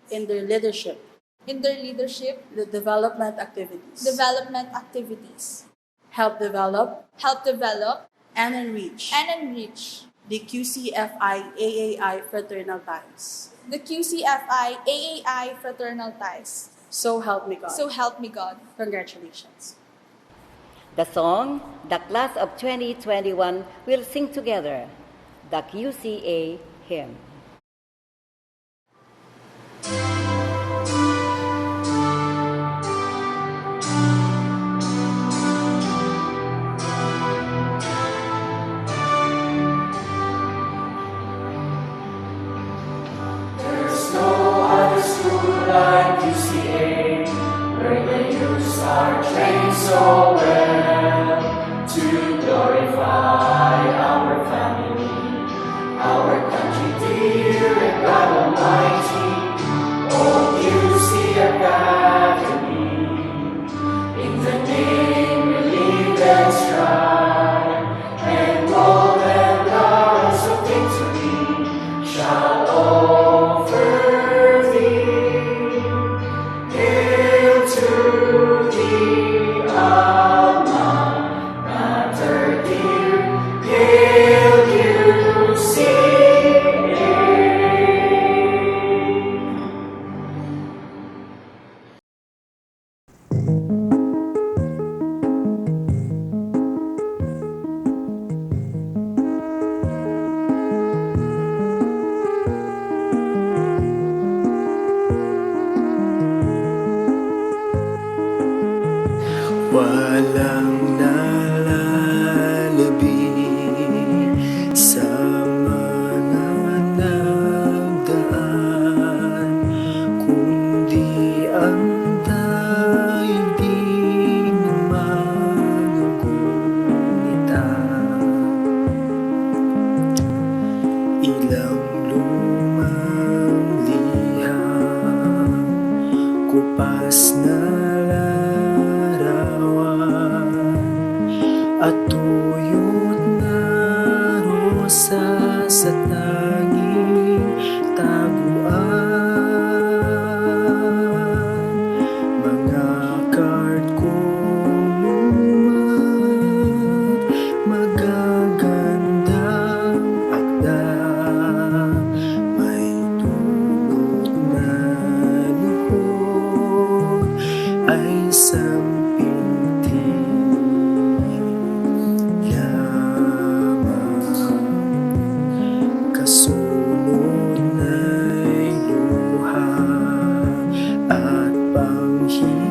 in their leadership, the development activities, help develop, and enrich the QCFI AAI fraternal ties. So help me God. Congratulations. The song, the class of 2021, will sing together the QCA hymn. There's no other school like UCA, where the youths are trained so well to glorify our family, our country dear and God Almighty. Oh, UC Academy, in the name we live and strive, and golden laurels of victory shall offer thee. Hail to thee, alma mater dear, hail UCA. Walang nalalabi sa mga nagdaan, kundi ang daigdig ng mga gunita. Ilang lumang liham, kupas na at tuyot na rosa sa tanging taguan. Mga card kong lumat, magagandang akda, may dulot na lihok ay kasunod na'y luha at panghihinayang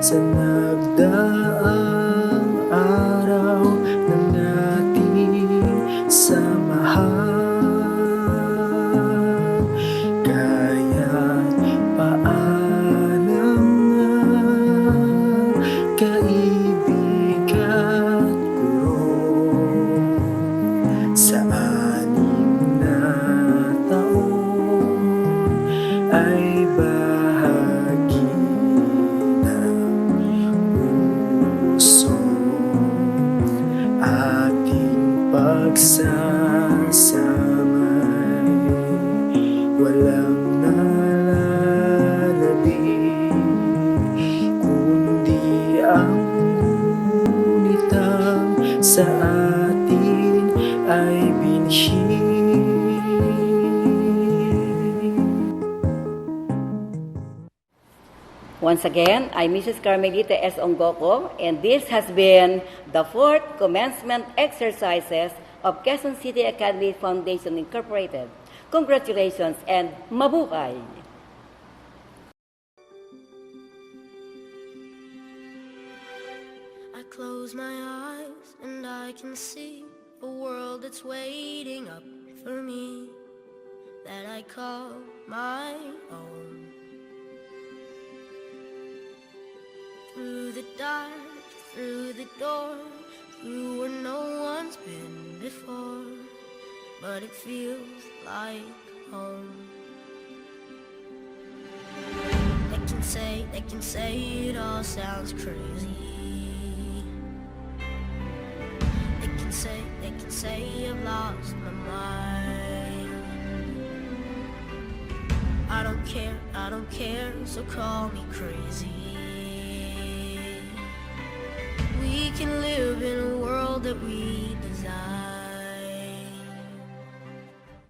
sa nagdaang araw ng ating samahan. Kaya't paalam na, kaibig at sa 6 na taon ay bahagi ng pusong ating pagsasamay. sa atin ay binhi. Once again, I'm Mrs. Carmelita S. Ongoko, and this has been the 4th commencement exercises of Quezon City Academy Foundation Incorporated. Congratulations and mabuhay! I close my eyes and I can see a world that's waiting up for me, that I call my own. Through the dark, through the door, through where no one's been before, but it feels like home. They can say it all sounds crazy. They can say I've lost my mind. I don't care, so call me crazy. We can live